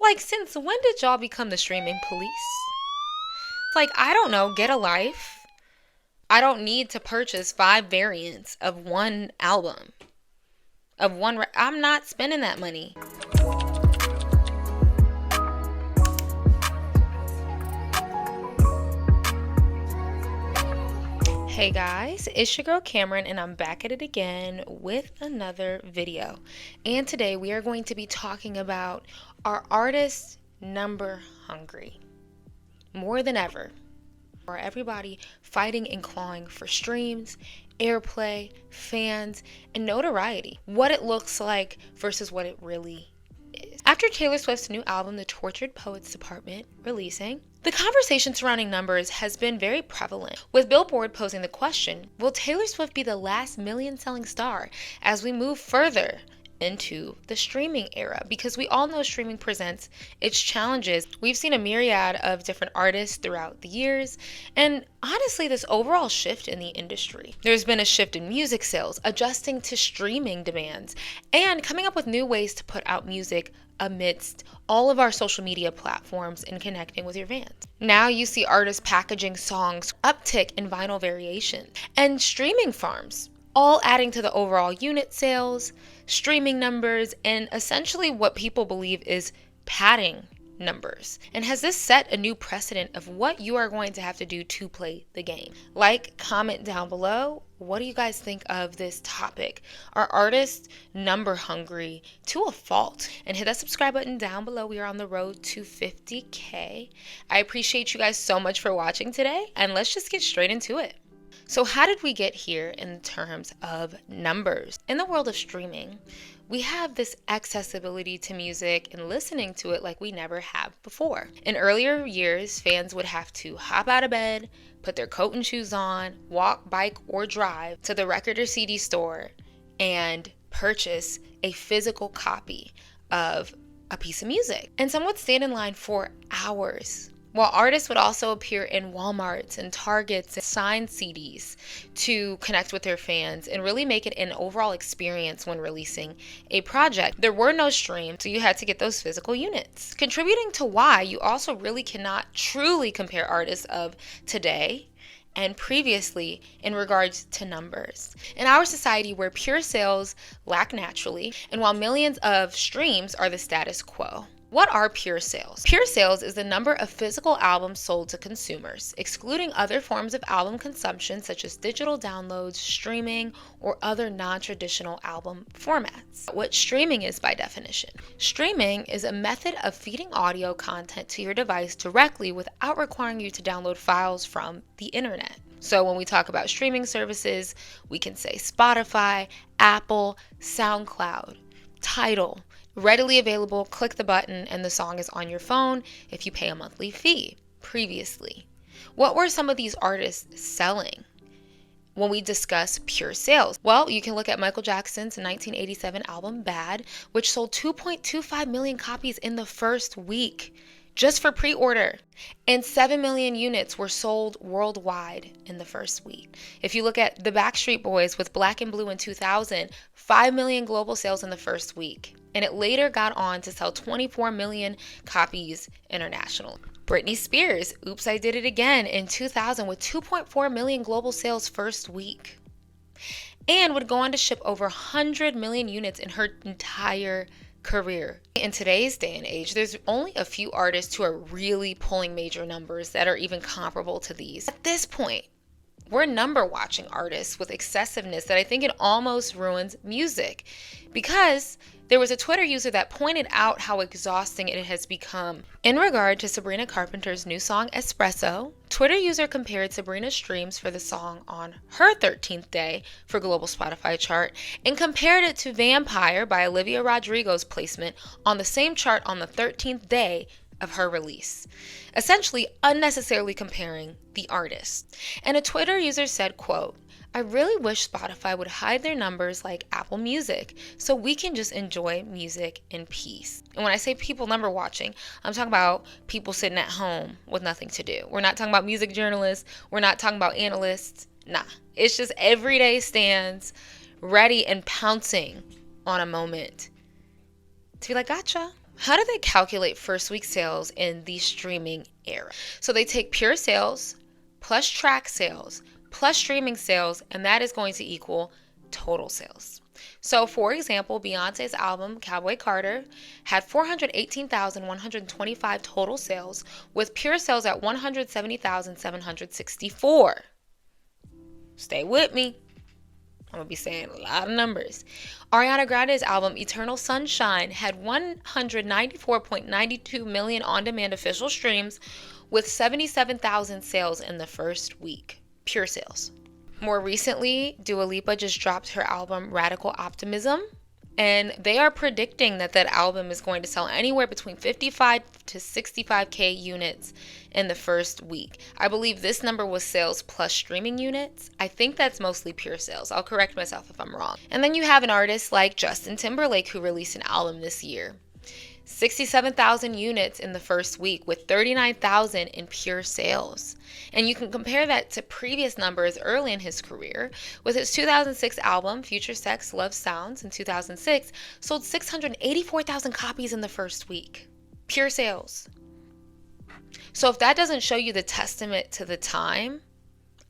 Like, since when did y'all become the streaming police? Like, I don't know, get a life. I don't need to purchase 5 variants of one album. I'm not spending that money. Hey guys, it's your girl Cameron and I'm back at it again with another video. And today we are going to be talking about, are artists number hungry? More than ever. Are everybody fighting and clawing for streams, airplay, fans, and notoriety? What it looks like versus what it really is. After Taylor Swift's new album, The Tortured Poets Department, releasing, the conversation surrounding numbers has been very prevalent, with Billboard posing the question, will Taylor Swift be the last million-selling star as we move further into the streaming era? Because we all know streaming presents its challenges. We've seen a myriad of different artists throughout the years, and honestly, this overall shift in the industry. There's been a shift in music sales, adjusting to streaming demands, and coming up with new ways to put out music amidst all of our social media platforms and connecting with your fans. Now you see artists packaging songs, uptick in vinyl variation, and streaming farms, all adding to the overall unit sales, streaming numbers, and essentially what people believe is padding numbers. And has this set a new precedent of what you are going to have to do to play the game? Like, comment down below. What do you guys think of this topic? Are artists number hungry to a fault? And hit that subscribe button down below. We are on the road to 50K. I appreciate you guys so much for watching today, and let's just get straight into it. So how did we get here in terms of numbers? In the world of streaming, we have this accessibility to music and listening to it like we never have before. In earlier years, fans would have to hop out of bed, put their coat and shoes on, walk, bike, or drive to the record or CD store and purchase a physical copy of a piece of music. And some would stand in line for hours, while artists would also appear in Walmarts and Targets and sign CDs to connect with their fans and really make it an overall experience when releasing a project. There were no streams, so you had to get those physical units. Contributing to why you also really cannot truly compare artists of today and previously in regards to numbers. In our society where pure sales lack naturally, and while millions of streams are the status quo. What are pure sales? Pure sales is the number of physical albums sold to consumers, excluding other forms of album consumption such as digital downloads, streaming, or other non-traditional album formats. What streaming is by definition. Streaming is a method of feeding audio content to your device directly without requiring you to download files from the internet. So when we talk about streaming services, we can say Spotify, Apple, SoundCloud, Tidal. Readily available, click the button and the song is on your phone if you pay a monthly fee. Previously, what were some of these artists selling when we discuss pure sales? Well, you can look at Michael Jackson's 1987 album Bad, which sold 2.25 million copies in the first week just for pre-order, and 7 million units were sold worldwide in the first week. If you look at the Backstreet Boys with Black and Blue in 2000, 5 million global sales in the first week, and it later got on to sell 24 million copies internationally. Britney Spears, Oops, I Did It Again in 2000 with 2.4 million global sales first week, and would go on to ship over 100 million units in her entire career. In today's day and age, there's only a few artists who are really pulling major numbers that are even comparable to these. At this point, we're number watching artists with excessiveness that I think it almost ruins music, because there was a Twitter user that pointed out how exhausting it has become. In regard to Sabrina Carpenter's new song Espresso, Twitter user compared Sabrina's streams for the song on her 13th day for global Spotify chart and compared it to Vampire by Olivia Rodrigo's placement on the same chart on the 13th day of her release, essentially unnecessarily comparing the artists. And a Twitter user said, quote, I really wish Spotify would hide their numbers like Apple Music so we can just enjoy music in peace. And when I say people number watching, I'm talking about people sitting at home with nothing to do. We're not talking about music journalists. We're not talking about analysts. Nah, it's just everyday stands ready and pouncing on a moment to be like, gotcha. How do they calculate first week sales in the streaming era? So they take pure sales plus track sales plus streaming sales, and that is going to equal total sales. So, for example, Beyonce's album Cowboy Carter had 418,125 total sales, with pure sales at 170,764. Stay with me. I'm going to be saying a lot of numbers. Ariana Grande's album Eternal Sunshine had 194.92 million on-demand official streams, with 77,000 sales in the first week. Pure sales. More recently, Dua Lipa just dropped her album Radical Optimism, and they are predicting that album is going to sell anywhere between 55 to 65K units in the first week. I believe this number was sales plus streaming units. I think that's mostly pure sales. I'll correct myself if I'm wrong. And then you have an artist like Justin Timberlake, who released an album this year. 67,000 units in the first week, with 39,000 in pure sales. And you can compare that to previous numbers early in his career, with his 2006 album Future Sex Love Sounds in 2006 sold 684,000 copies in the first week. Pure sales. So if that doesn't show you the testament to the time,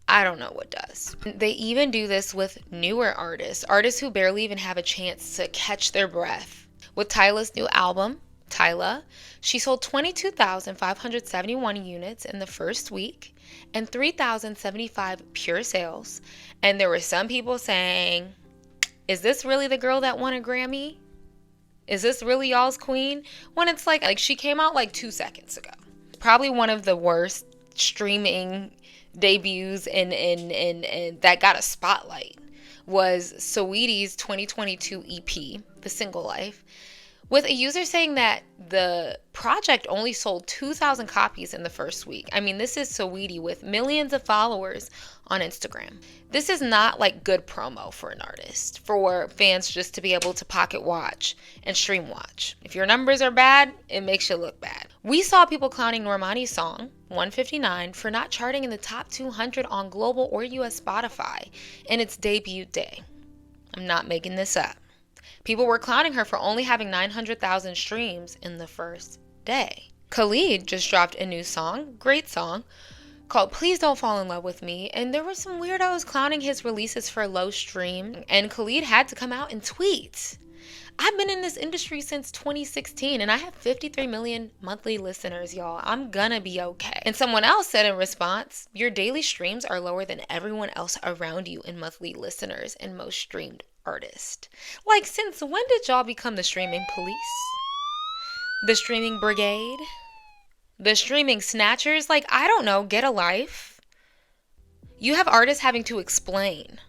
I don't know what does. They even do this with newer artists who barely even have a chance to catch their breath. With Tyla's new album, Tyla, she sold 22,571 units in the first week and 3,075 pure sales. And there were some people saying, is this really the girl that won a Grammy? Is this really y'all's queen? When it's like she came out like 2 seconds ago. Probably one of the worst streaming debuts and that got a spotlight was Saweetie's 2022 EP, The Single Life, with a user saying that the project only sold 2,000 copies in the first week. I mean, this is Saweetie with millions of followers on Instagram. This is not like good promo for an artist, for fans just to be able to pocket watch and stream watch. If your numbers are bad, it makes you look bad. We saw people clowning Normani's song, 159, for not charting in the top 200 on global or US Spotify in its debut day. I'm not making this up. People were clowning her for only having 900,000 streams in the first day. Khalid just dropped a new song, great song, called Please Don't Fall in Love with Me, and there were some weirdos clowning his releases for low stream, and Khalid had to come out and tweet. I've been in this industry since 2016 and I have 53 million monthly listeners, y'all. I'm gonna be okay. And someone else said in response, your daily streams are lower than everyone else around you in monthly listeners and most streamed artist. Like, since when did y'all become the streaming police? The streaming brigade? The streaming snatchers? Like, I don't know, get a life. You have artists having to explain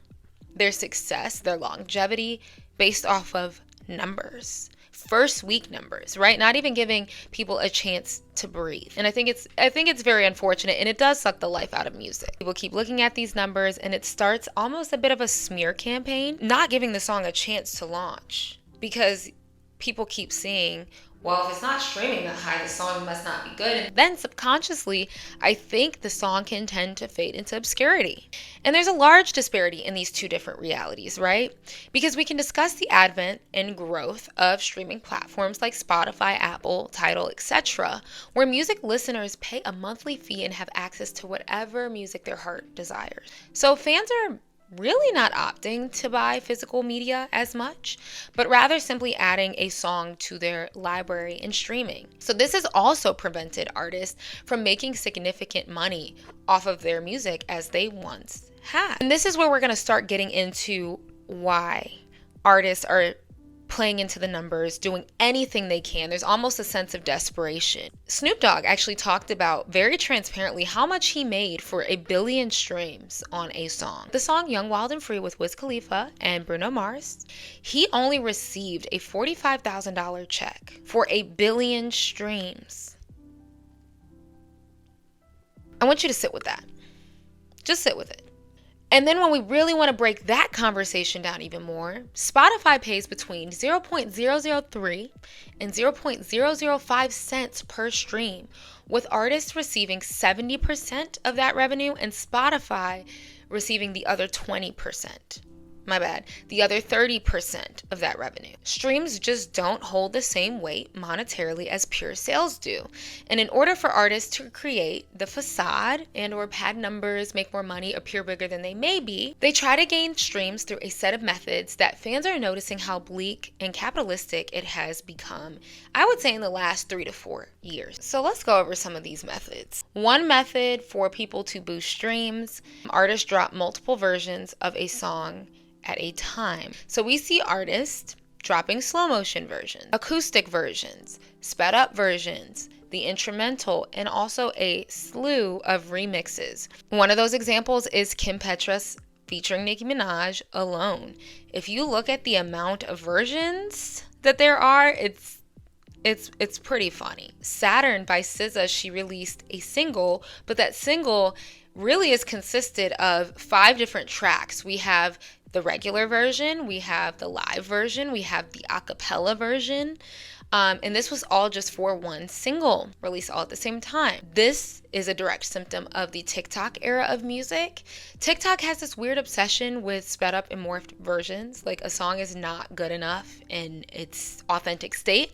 their success, their longevity based off of numbers, first week numbers, right? Not even giving people a chance to breathe. And I think it's very unfortunate, and it does suck the life out of music. People keep looking at these numbers and it starts almost a bit of a smear campaign, not giving the song a chance to launch, because people keep seeing, well, if it's not streaming that high, the song must not be good. And then subconsciously, I think the song can tend to fade into obscurity. And there's a large disparity in these two different realities, right? Because we can discuss the advent and growth of streaming platforms like Spotify, Apple, Tidal, etc., where music listeners pay a monthly fee and have access to whatever music their heart desires. So fans are really not opting to buy physical media as much, but rather simply adding a song to their library and streaming. So this has also prevented artists from making significant money off of their music as they once had. And this is where we're going to start getting into why artists are playing into the numbers, doing anything they can. There's almost a sense of desperation. Snoop Dogg actually talked about very transparently how much he made for 1 billion streams on a song. The song Young, Wild and Free with Wiz Khalifa and Bruno Mars, he only received a $45,000 check for 1 billion streams. I want you to sit with that. Just sit with it. And then when we really want to break that conversation down even more, Spotify pays between 0.003 and 0.005 cents per stream, with artists receiving 70% of that revenue and Spotify receiving the other 20%. my bad, the other 30% of that revenue. Streams just don't hold the same weight monetarily as pure sales do. And in order for artists to create the facade and or pad numbers, make more money, appear bigger than they may be, they try to gain streams through a set of methods that fans are noticing how bleak and capitalistic it has become, I would say in the last 3 to 4 years. So let's go over some of these methods. One method for people to boost streams, artists drop multiple versions of a song at a time. So we see artists dropping slow motion versions, acoustic versions, sped up versions, the instrumental, and also a slew of remixes. One of those examples is Kim Petras featuring Nicki Minaj, Alone. If you look at the amount of versions that there are, it's pretty funny. Saturn by SZA, she released a single, but that single really is consisted of 5 different tracks. We have the regular version, we have the live version, we have the a cappella version, and this was all just for one single, released all at the same time. This is a direct symptom of the TikTok era of music. TikTok has this weird obsession with sped up and morphed versions, like a song is not good enough in its authentic state,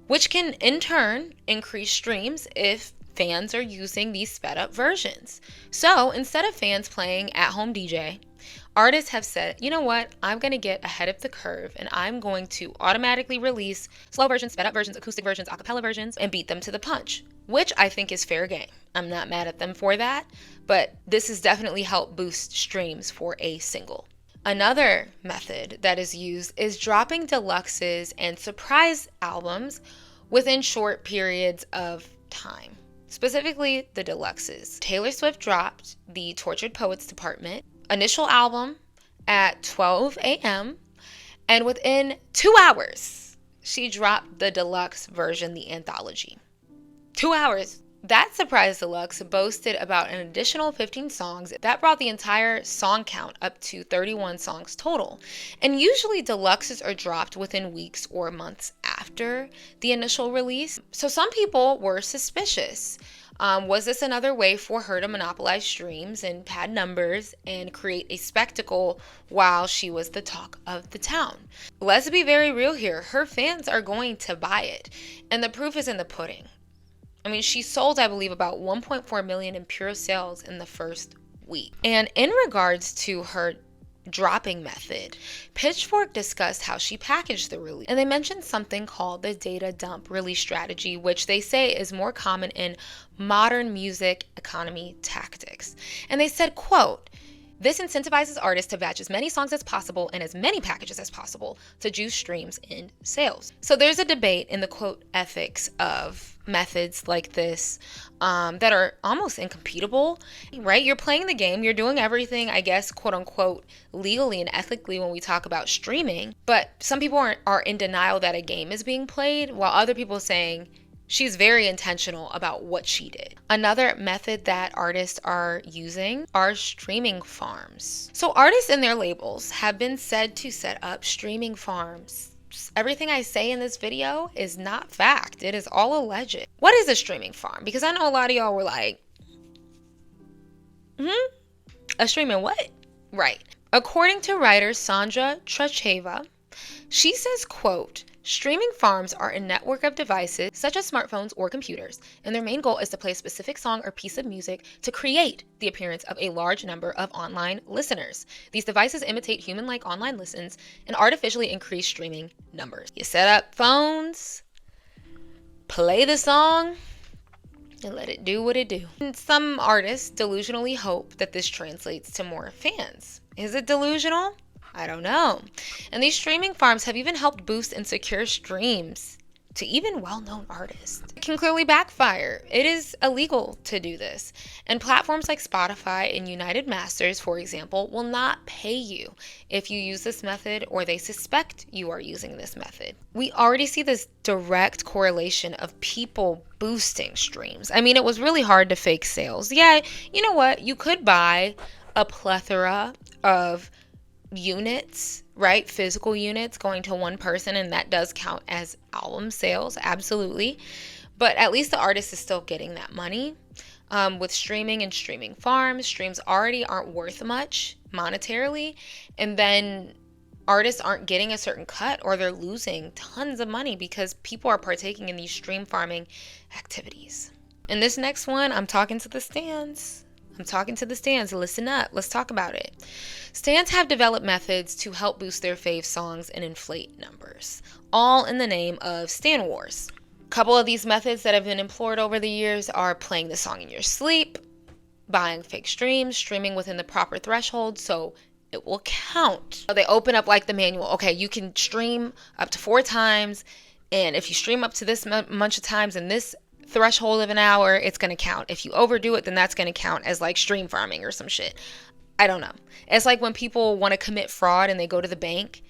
which can in turn increase streams if fans are using these sped up versions. So instead of fans playing at home DJ, artists have said, you know what, I'm going to get ahead of the curve and I'm going to automatically release slow versions, sped up versions, acoustic versions, a cappella versions, and beat them to the punch, which I think is fair game. I'm not mad at them for that, but this has definitely helped boost streams for a single. Another method that is used is dropping deluxes and surprise albums within short periods of time. Specifically, the deluxes. Taylor Swift dropped the Tortured Poets Department initial album at 12 a.m. and within 2 hours, she dropped the deluxe version, the anthology. 2 hours. That surprise deluxe boasted about an additional 15 songs. That brought the entire song count up to 31 songs total. And usually deluxes are dropped within weeks or months after the initial release. So some people were suspicious. Was this another way for her to monopolize streams and pad numbers and create a spectacle while she was the talk of the town? Let's be very real here. Her fans are going to buy it. And the proof is in the pudding. I mean, she sold, I believe, about 1.4 million in pure sales in the first week. And in regards to her dropping method, Pitchfork discussed how she packaged the release. And they mentioned something called the data dump release strategy, which they say is more common in modern music economy tactics. And they said, quote, "This incentivizes artists to batch as many songs as possible and as many packages as possible to juice streams and sales." So there's a debate in the quote ethics of methods like this that are almost incompatible, right? You're playing the game, you're doing everything, I guess, quote unquote, legally and ethically when we talk about streaming. But some people are in denial that a game is being played, while other people are saying, she's very intentional about what she did. Another method that artists are using are streaming farms. So artists and their labels have been said to set up streaming farms. Everything I say in this video is not fact. It is all alleged. What is a streaming farm? Because I know a lot of y'all were like, a streaming what? Right. According to writer Sandra Tracheva, she says, quote, "Streaming farms are a network of devices such as smartphones or computers, and their main goal is to play a specific song or piece of music to create the appearance of a large number of online listeners. These devices imitate human-like online listens and artificially increase streaming numbers." You set up phones, play the song, and let it do what it do. And some artists delusionally hope that this translates to more fans. Is it delusional? I don't know. And these streaming farms have even helped boost and secure streams to even well-known artists. It can clearly backfire. It is illegal to do this. And platforms like Spotify and United Masters, for example, will not pay you if you use this method or they suspect you are using this method. We already see this direct correlation of people boosting streams. I mean, it was really hard to fake sales. Yeah, you know what? You could buy a plethora of units, right? Physical units going to one person, and that does count as album sales, absolutely. But at least the artist is still getting that money. With streaming and streaming farms, streams already aren't worth much monetarily. And then artists aren't getting a certain cut, or they're losing tons of money because people are partaking in these stream farming activities. And this next one, I'm talking to the stands. Listen up. Let's talk about it. Stands have developed methods to help boost their fave songs and inflate numbers, all in the name of Stan Wars. A couple of these methods that have been employed over the years are playing the song in your sleep, buying fake streams, streaming within the proper threshold so it will count. They open up like the manual. Okay, you can stream up to 4 times, and if you stream up to this much of times in this threshold of an hour, it's going to count. If you overdo it, then that's going to count as like stream farming or some shit. I don't know. It's like when people want to commit fraud and they go to the bank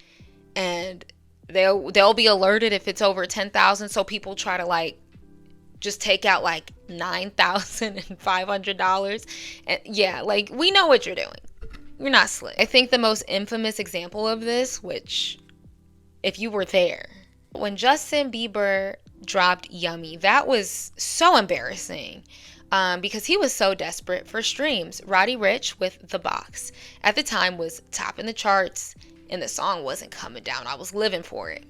and they'll be alerted if it's over 10,000. So people try to like just take out like $9,500. And yeah, like we know what you're doing. You're not slick. I think the most infamous example of this, which if you were there, when Justin Bieber dropped Yummy, that was so embarrassing because he was so desperate for streams. Roddy Ricch with The Box at the time was topping the charts and the song wasn't coming down. I was living for it.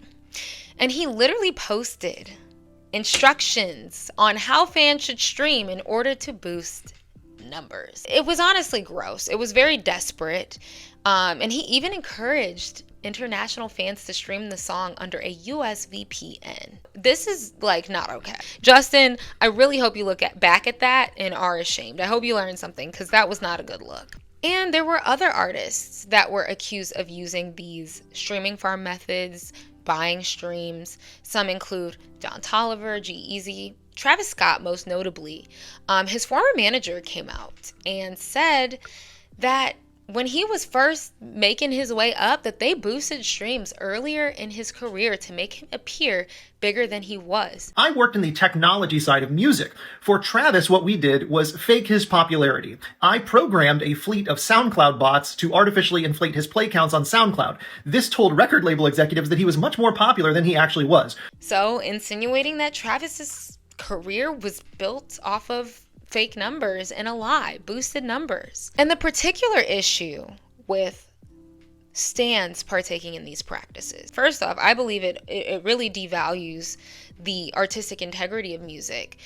And he literally posted instructions on how fans should stream in order to boost numbers. It was honestly gross. It was very desperate. And he even encouraged international fans to stream the song under a US VPN. This is like not okay. Justin, I really hope you look back at that and are ashamed. I hope you learned something because that was not a good look. And there were other artists that were accused of using these streaming farm methods, buying streams. Some include Don Toliver, G-Eazy, Travis Scott most notably. His former manager came out and said that when he was first making his way up, that they boosted streams earlier in his career to make him appear bigger than he was. I worked in the technology side of music. For Travis, what we did was fake his popularity. I programmed a fleet of SoundCloud bots to artificially inflate his play counts on SoundCloud. This told record label executives that he was much more popular than he actually was. So, insinuating that Travis's career was built off of fake numbers and a lie, boosted numbers. And the particular issue with stans partaking in these practices, first off, I believe it really devalues the artistic integrity of music,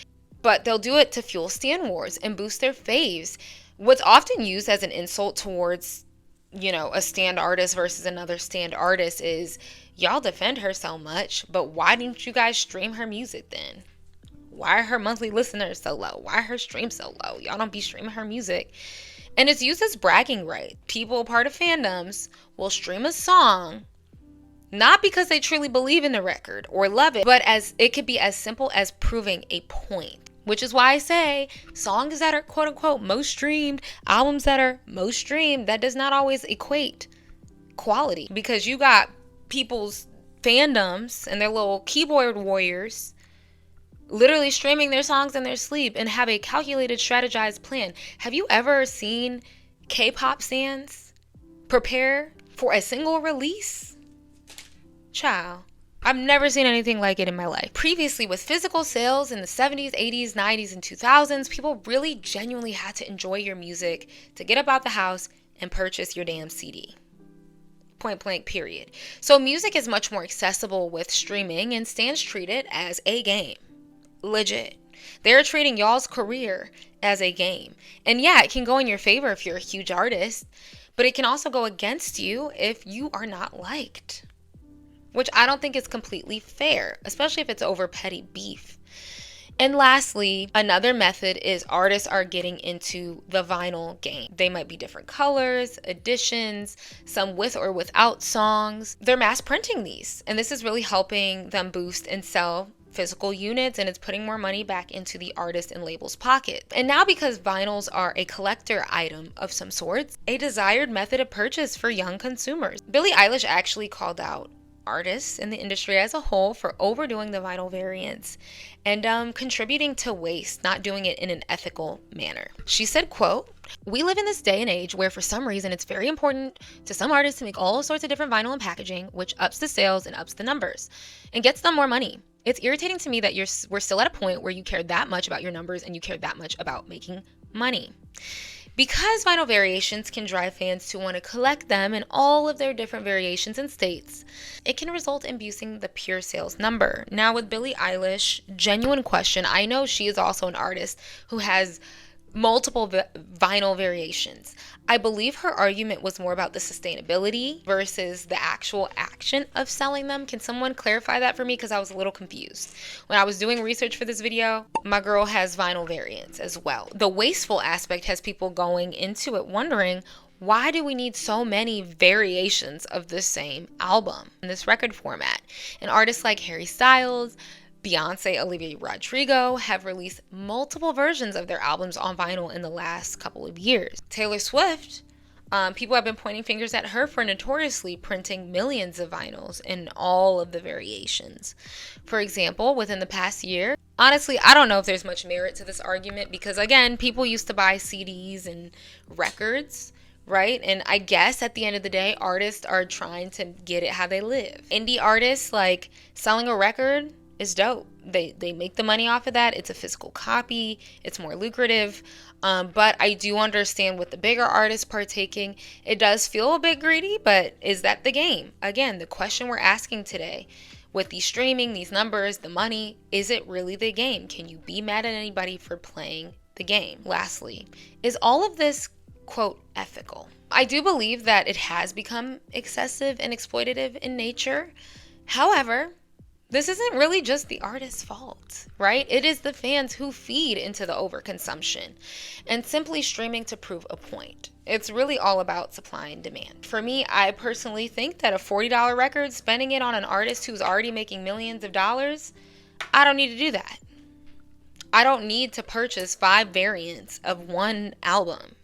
but they'll do it to fuel stan wars and boost their faves. What's often used as an insult towards, a stand artist versus another stand artist is, y'all defend her so much, but why didn't you guys stream her music then? Why are her monthly listeners so low? Why are her streams so low? Y'all don't be streaming her music. And it's used as bragging right. People, part of fandoms, will stream a song, not because they truly believe in the record or love it, but as it could be as simple as proving a point. Which is why I say songs that are quote unquote most streamed, albums that are most streamed, that does not always equate quality. Because you got people's fandoms and their little keyboard warriors literally streaming their songs in their sleep and have a calculated, strategized plan. Have you ever seen K-pop stans prepare for a single release? Child, I've never seen anything like it in my life. Previously, with physical sales in the 70s, 80s, 90s, and 2000s, people really genuinely had to enjoy your music to get up out the house and purchase your damn CD. Point blank, period. So music is much more accessible with streaming, and stans treat it as a game. Legit. They're treating y'all's career as a game. And yeah, it can go in your favor if you're a huge artist, but it can also go against you if you are not liked, which I don't think is completely fair, especially if it's over petty beef. And lastly, another method is artists are getting into the vinyl game. They might be different colors, editions, some with or without songs. They're mass printing these, and this is really helping them boost and sell physical units, and it's putting more money back into the artist and label's pocket. And now, because vinyls are a collector item of some sorts, a desired method of purchase for young consumers. Billie Eilish actually called out artists in the industry as a whole for overdoing the vinyl variants and contributing to waste, not doing it in an ethical manner. She said, quote, "We live in this day and age where for some reason it's very important to some artists to make all sorts of different vinyl and packaging, which ups the sales and ups the numbers and gets them more money. It's irritating to me that we're still at a point where you care that much about your numbers and you care that much about making money. Because vinyl variations can drive fans to want to collect them in all of their different variations and states, it can result in boosting the pure sales number. Now with Billie Eilish, genuine question, I know she is also an artist who has multiple vinyl variations. I believe her argument was more about the sustainability versus the actual action of selling them. Can someone clarify that for me? Because I was a little confused. When I was doing research for this video, my girl has vinyl variants as well. The wasteful aspect has people going into it wondering, why do we need so many variations of the same album in this record format? And artists like Harry Styles, Beyonce, Olivia Rodrigo have released multiple versions of their albums on vinyl in the last couple of years. Taylor Swift, people have been pointing fingers at her for notoriously printing millions of vinyls in all of the variations. For example, within the past year, honestly, I don't know if there's much merit to this argument because, again, people used to buy CDs and records, right? And I guess at the end of the day, artists are trying to get it how they live. Indie artists, like, selling a record is dope. They make the money off of that. It's a physical copy. It's more lucrative. But I do understand with the bigger artists partaking, it does feel a bit greedy, but is that the game? Again, the question we're asking today with the streaming, these numbers, the money, is it really the game? Can you be mad at anybody for playing the game? Lastly, is all of this, quote, ethical? I do believe that it has become excessive and exploitative in nature. However, this isn't really just the artist's fault, right? It is the fans who feed into the overconsumption and simply streaming to prove a point. It's really all about supply and demand. For me, I personally think that a $40 record, spending it on an artist who's already making millions of dollars, I don't need to do that. I don't need to purchase 5 variants of one album,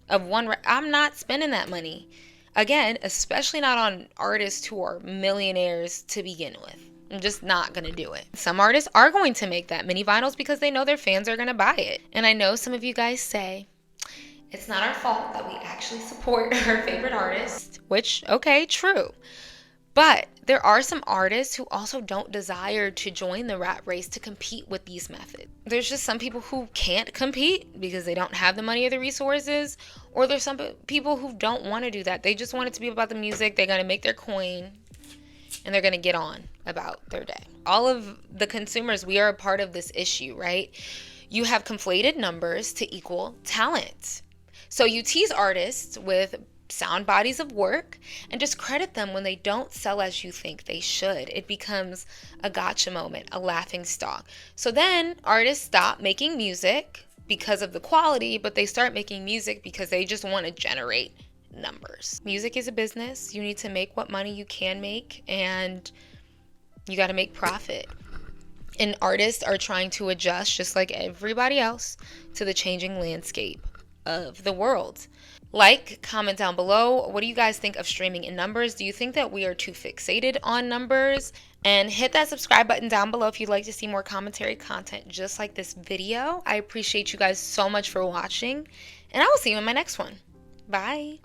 I'm not spending that money. Again, especially not on artists who are millionaires to begin with. I'm just not going to do it. Some artists are going to make that many vinyls because they know their fans are going to buy it. And I know some of you guys say, it's not our fault that we actually support our favorite artist, which, okay, true. But there are some artists who also don't desire to join the rat race to compete with these methods. There's just some people who can't compete because they don't have the money or the resources, or there's some people who don't want to do that. They just want it to be about the music. They're going to make their coin and they're going to get on about their day. All of the consumers, we are a part of this issue, right? You have conflated numbers to equal talent. So you tease artists with sound bodies of work and just credit them when they don't sell as you think they should. It becomes a gotcha moment, a laughing stock. So then artists stop making music because of the quality, but they start making music because they just want to generate numbers. Music is a business. You need to make what money you can make, and you got to make profit. And artists are trying to adjust, just like everybody else, to the changing landscape of the world. Like, comment down below, what do you guys think of streaming in numbers? Do you think that we are too fixated on numbers? And hit that subscribe button down below if you'd like to see more commentary content just like this video. I appreciate you guys so much for watching, and I will see you in my next one. Bye.